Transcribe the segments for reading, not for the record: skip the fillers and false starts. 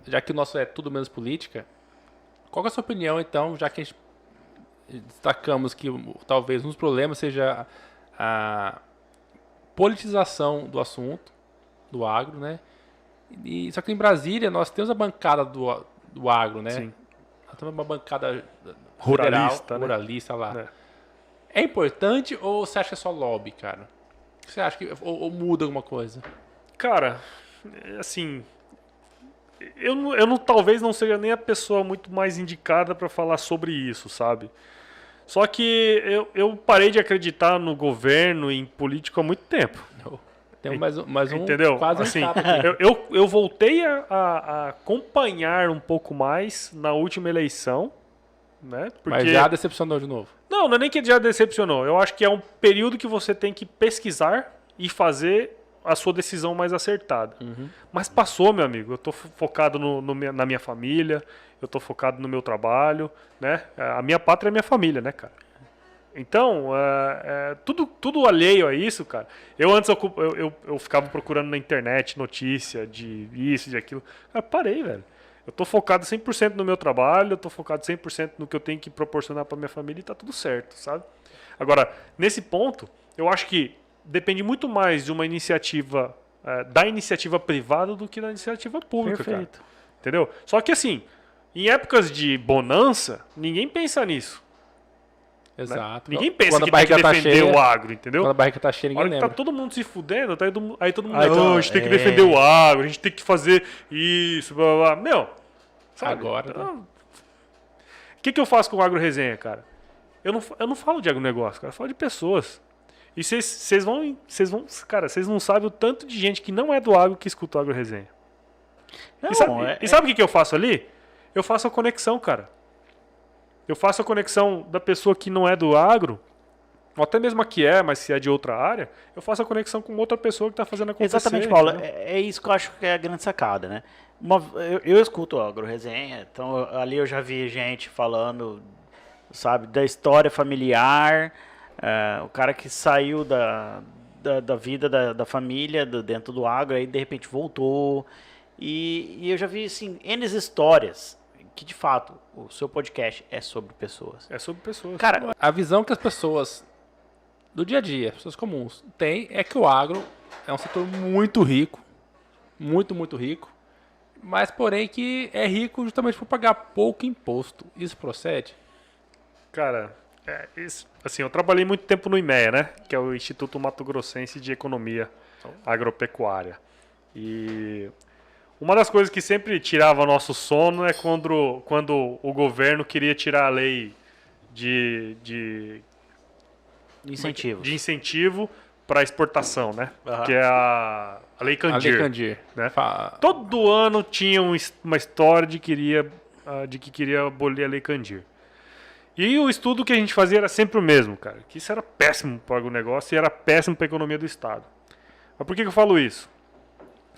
já que o nosso é tudo menos política, qual que é a sua opinião, então, já que a gente destacamos que talvez um dos problemas seja a politização do assunto, do agro, né? Só que em Brasília nós temos a bancada do agro, né? Sim. Nós temos uma bancada Ruralista, federal, né? ruralista lá. É. É importante ou você acha que é só lobby, cara? Você acha que ou muda alguma coisa? Cara, assim, eu talvez não seja nem a pessoa muito mais indicada para falar sobre isso, sabe? Só que eu parei de acreditar no governo e em político há muito tempo. Tem mais um Entendeu? quase um Assim, chato aqui. eu voltei a acompanhar um pouco mais na última eleição, né? Mas já decepcionou de novo. Não é nem que já decepcionou. Eu acho que é um período que você tem que pesquisar e fazer a sua decisão mais acertada. Mas passou, meu amigo. Eu tô focado na minha família, eu tô focado no meu trabalho, né? A minha pátria é a minha família, né, cara? Então, tudo alheio a isso, cara. Eu ficava procurando na internet notícia de isso, de aquilo. Cara, parei, velho. Eu tô focado 100% no meu trabalho, eu tô focado 100% no que eu tenho que proporcionar pra minha família e tá tudo certo, sabe? Agora, nesse ponto, eu acho que depende muito mais de uma iniciativa, da iniciativa privada do que da iniciativa pública, Perfeito. cara. Entendeu? Só que assim, em épocas de bonança, ninguém pensa nisso. Exato. Ninguém pensa Quando que a tem que barriga tá defender cheia, o agro, entendeu? Quando a barriga tá cheia, A ninguém hora que tá lembra. todo mundo se fudendo, aí todo mundo, então, a gente tem que defender o agro, a gente tem que fazer isso, blá, blá, blá. Meu, sabe? Agora, né? O que eu faço com o Agro Resenha, cara? Eu não falo de agronegócio, cara, eu falo de pessoas. E vocês vão, cara, vocês não sabem o tanto de gente que não é do agro que escuta o Agro Resenha. Não, E sabe o que eu faço ali? Eu faço a conexão, cara. Eu faço a conexão da pessoa que não é do agro, ou até mesmo a que é, mas se é de outra área, eu faço a conexão com outra pessoa que está fazendo acontecer. Exatamente, Paulo. Entendeu? É isso que eu acho que é a grande sacada, né? Eu escuto a AgroResenha, então ali eu já vi gente falando, sabe, da história familiar, o cara que saiu da vida da família, dentro do agro, aí de repente voltou. E eu já vi, assim, N histórias que, de fato, o seu podcast é sobre pessoas. É sobre pessoas. Cara, A visão que as pessoas do dia a dia, pessoas comuns, têm é que o agro é um setor muito rico, muito rico, mas porém que é rico justamente por pagar pouco imposto. Isso procede? Cara, assim, eu trabalhei muito tempo no IMEA, né? Que é o Instituto Mato Grossense de Economia Agropecuária. E uma das coisas que sempre tirava nosso sono é quando o governo queria tirar a lei de incentivo para exportação, né? Que é a Lei Candir. A Lei Candir. Né? Todo ano tinha uma história de que queria abolir a Lei Candir. E o estudo que a gente fazia era sempre o mesmo, cara. Que isso era péssimo para o agronegócio e era péssimo para a economia do Estado. Mas por que eu falo isso?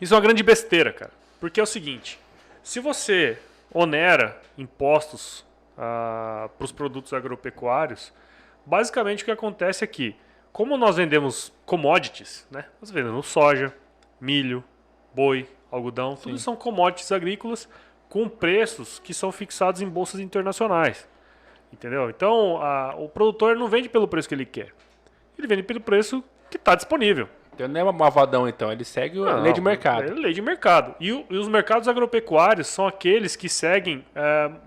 Isso é uma grande besteira, cara. Porque é o seguinte, se você onera impostos para os produtos agropecuários, basicamente o que acontece é que, como nós vendemos commodities, né? Nós vendemos soja, milho, boi, algodão, tudo são commodities agrícolas com preços que são fixados em bolsas internacionais. Entendeu? Então, o produtor não vende pelo preço que ele quer. Ele vende pelo preço que está disponível. Então não é um malvadão, então. Ele segue a lei de mercado. É lei de mercado. E os mercados agropecuários são aqueles que seguem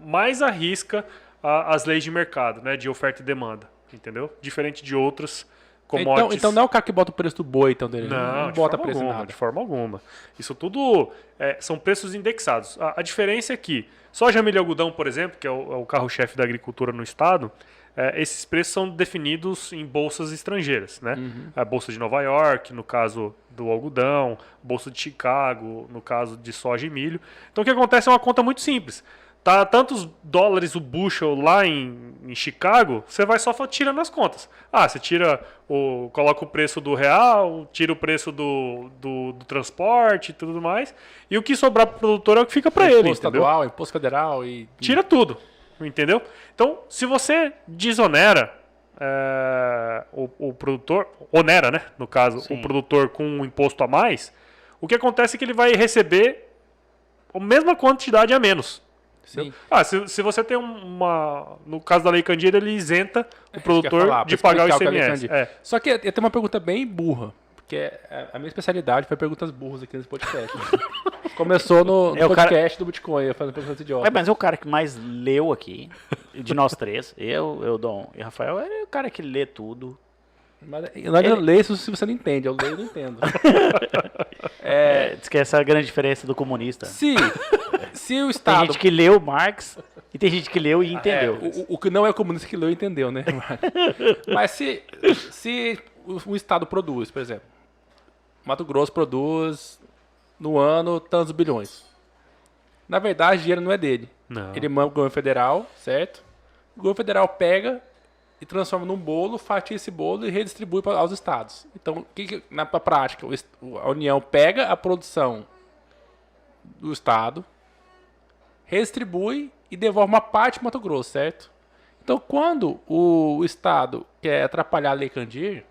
mais à risca as leis de mercado, né? De oferta e demanda. Entendeu? Diferente de outras commodities. Então não é o cara que bota o preço do boi, então, dele. Não bota preço nada. de forma alguma. Isso tudo são preços indexados. A diferença é que soja, milho e algodão, por exemplo, que é o carro-chefe da agricultura no estado, esses preços são definidos em bolsas estrangeiras, né? A bolsa de Nova York, no caso do algodão, bolsa de Chicago, no caso de soja e milho. Então o que acontece é uma conta muito simples. Tá tantos dólares o bushel lá em Chicago, você vai só tirando as contas. Você coloca o preço do real, tira o preço do transporte e tudo mais, e o que sobrar para o produtor é o que fica para ele, Imposto entendeu? estadual, imposto federal e... Tira tudo, entendeu? Então, se você desonera o produtor, onera, né, no caso, o produtor com um imposto a mais, o que acontece é que ele vai receber a mesma quantidade a menos. Sim. Se você tem no caso da Lei Candir, ele isenta o Isso produtor que eu ia falar, de pra pagar o explicar o que é Lei ICMS. Candir. Só que eu tenho uma pergunta bem burra, porque a minha especialidade foi perguntas burras aqui nesse podcast. Começou no É o podcast do Bitcoin, eu fazendo perguntas idiotas. Mas é o cara que mais leu aqui, de nós três, eu, Dom e Rafael, é o cara que lê tudo. Mas eu não leio isso se você não entende, eu leio e não entendo. Diz que essa é a grande diferença do comunista. Se o Tem Estado... gente que leu Marx e tem gente que leu e entendeu. O que não é o comunista que leu e entendeu, né? Mas se o Estado produz, por exemplo, Mato Grosso produz no ano tantos bilhões. Na verdade, o dinheiro não é dele. Não. Ele manda o governo federal, certo? O governo federal pega e transforma num bolo, fatia esse bolo e redistribui aos estados. Então, na prática, a União pega a produção do estado, redistribui e devolve uma parte para Mato Grosso, certo? Então, quando o estado quer atrapalhar a Lei Candir,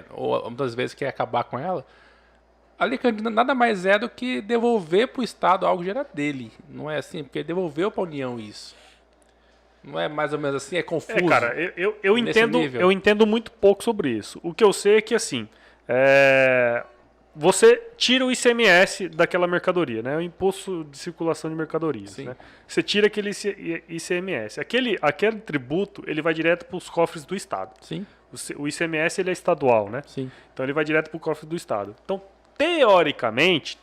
ou muitas vezes quer acabar com ela, a Lei Candir nada mais é do que devolver para o estado algo que era dele. Não é assim, porque devolveu para a União isso. Não é mais ou menos assim, é confuso. Cara, eu entendo muito pouco sobre isso. O que eu sei é que, assim, você tira o ICMS daquela mercadoria, né? O Imposto de Circulação de Mercadorias. Né? Você tira aquele ICMS. Aquele tributo, ele vai direto para os cofres do Estado. Sim. O ICMS, ele é estadual, né? Sim. Então, ele vai direto para o cofre do Estado. Então, teoricamente,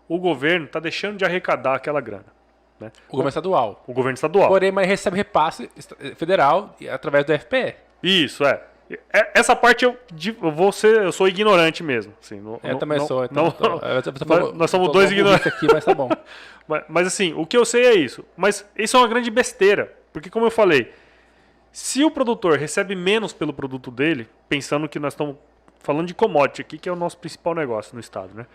o governo está deixando de arrecadar aquela grana. Né? O governo estadual. O governo estadual. Porém, mas recebe repasse federal através do FPE. Isso, essa parte eu sou ignorante mesmo. Assim, Eu também sou. Então, nós somos dois ignorantes aqui, mas tá bom. mas assim, o que eu sei é isso. Mas isso é uma grande besteira. Porque, como eu falei, se o produtor recebe menos pelo produto dele, pensando que nós estamos falando de commodity aqui, que é o nosso principal negócio no estado, né?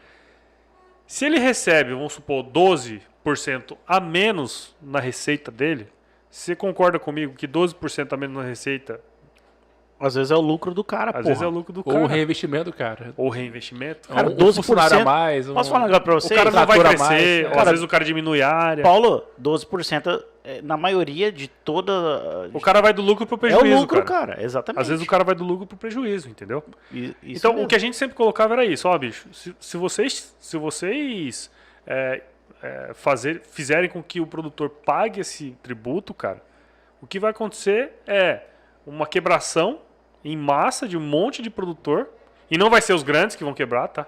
Se ele recebe, vamos supor, 12% a menos na receita dele, você concorda comigo que 12% a menos na receita... Às vezes é o lucro do cara, Às vezes é o lucro do cara. Ou o reinvestimento do cara. Ou reinvestimento. Cara, um funcionário a mais. Posso falar um negócio pra você? O cara não vai trator a crescer, mais, ou às vezes o cara diminui a área. Paulo, 12% na maioria de toda... O cara vai do lucro pro É prejuízo, o lucro, cara. Exatamente. Às vezes o cara vai do lucro pro prejuízo, entendeu? Isso então, mesmo. o que a gente sempre colocava era isso, ó, bicho. Se vocês fizerem com que o produtor pague esse tributo, cara, o que vai acontecer é uma quebração em massa de um monte de produtor. E não vai ser os grandes que vão quebrar, tá?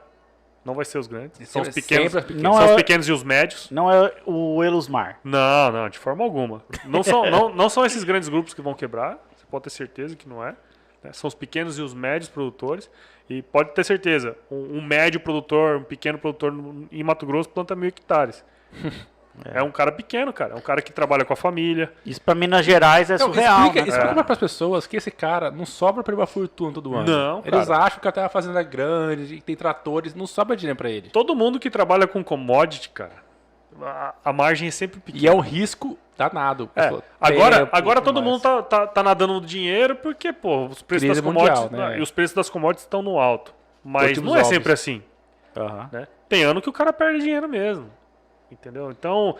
Não vai ser os grandes. São os pequenos. São os pequenos e os médios. Não é o Elusmar. Não, de forma alguma. Não são esses grandes grupos que vão quebrar. Você pode ter certeza que não é. Né? São os pequenos e os médios produtores. E pode ter certeza, um médio produtor, um pequeno produtor em Mato Grosso planta 1.000 hectares. É um cara pequeno, cara. É um cara que trabalha com a família. Isso pra Minas Gerais é surreal, né? Explica para as pessoas que esse cara não sobra para ele uma fortuna todo ano. Não, Eles cara. acham que o cara tem uma fazenda grande, que tem tratores, não sobra dinheiro para ele. Todo mundo que trabalha com commodity, cara, a margem é sempre pequena. E é um risco danado. Agora todo mundo tá nadando no dinheiro porque, pô, os preços das commodities, mundial, né? E os preços das commodities estão no alto. Mas Motivos não é óbvios. sempre assim. Né? Tem ano que o cara perde dinheiro mesmo. Entendeu? Então,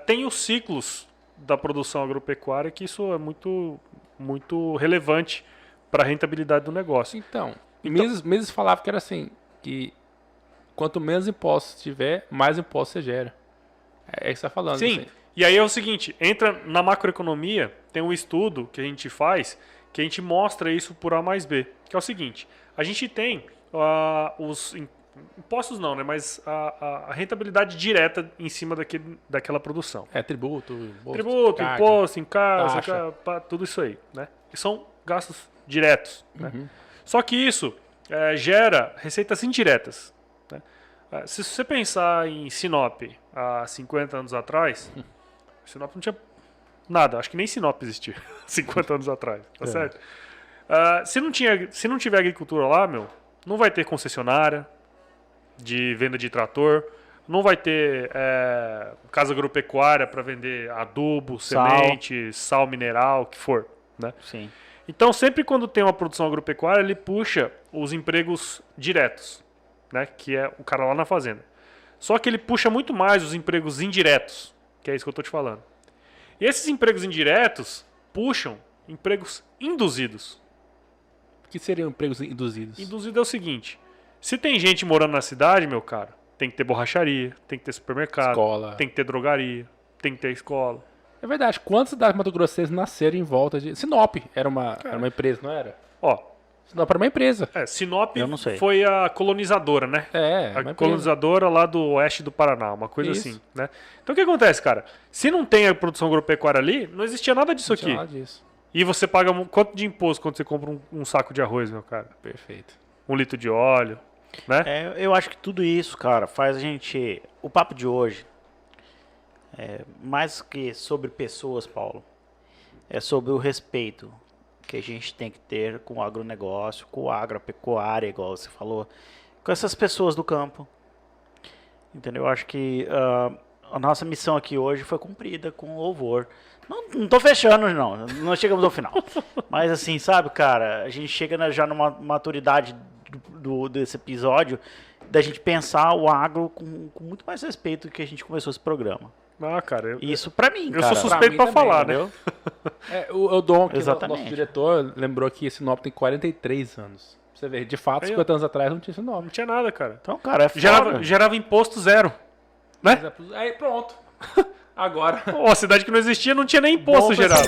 tem os ciclos da produção agropecuária que isso é muito, muito relevante para a rentabilidade do negócio. Então Mises falava que era assim, que quanto menos impostos tiver, mais impostos você gera. É isso que você está falando. Sim, assim. E aí é o seguinte, entra na macroeconomia, tem um estudo que a gente faz, que a gente mostra isso por A mais B, que é o seguinte, a gente tem os impostos não, né? Mas a rentabilidade direta em cima daquela produção. Tributo, Imposto, em casa, tudo isso aí, né? E são gastos diretos, né? Só que isso gera receitas indiretas, né? Se você pensar em Sinop há 50 anos atrás, Sinop não tinha nada, acho que nem Sinop existia 50 anos atrás, tá certo? Se não tiver agricultura lá, não vai ter concessionária de venda de trator, não vai ter casa agropecuária para vender adubo, semente, sal mineral, o que for, né? Sim. Então, sempre quando tem uma produção agropecuária, ele puxa os empregos diretos, né? Que é o cara lá na fazenda. Só que ele puxa muito mais os empregos indiretos, que é isso que eu tô te falando. E esses empregos indiretos puxam empregos induzidos. O que seriam empregos induzidos? Induzido é o seguinte, se tem gente morando na cidade, meu cara, tem que ter borracharia, tem que ter supermercado, Escola. tem que ter drogaria, tem que ter escola. É verdade. Quantas cidades mato-grossenses nasceram em volta de... Sinop era uma empresa, não era? Ó, Sinop era uma empresa. Sinop Eu não sei. foi a colonizadora, né? É, uma A empresa. colonizadora lá do oeste do Paraná, uma coisa Isso. assim, né? Então o que acontece, cara? Se não tem a produção agropecuária ali, não existia nada disso Não tinha aqui. nada disso. E você paga quanto de imposto quando você compra um saco de arroz, meu cara? Perfeito. 1 litro de óleo, né? Eu acho que tudo isso, cara, faz a gente... O papo de hoje, mais que sobre pessoas, Paulo, é sobre o respeito que a gente tem que ter com o agronegócio, com a agropecuária, igual você falou, com essas pessoas do campo. Entendeu? Eu acho que a nossa missão aqui hoje foi cumprida com louvor. Não tô fechando, não chegamos ao final. Mas assim, sabe, cara, a gente chega já numa maturidade desse episódio da gente pensar o agro com muito mais respeito do que a gente começou esse programa. Ah, cara, Isso pra mim, eu cara. sou suspeito pra Pra mim falar, também, né? O Dom, que é o Exatamente. nosso diretor, lembrou que Sinop tem 43 anos. Pra você ver, de fato, Aí, ó. 50 anos atrás não tinha Sinop. Não tinha nada, cara. Então, cara, é foda. Gerava imposto zero, né? Aí pronto. Agora. Pô, a cidade que não existia não tinha nem imposto Bom, gerado.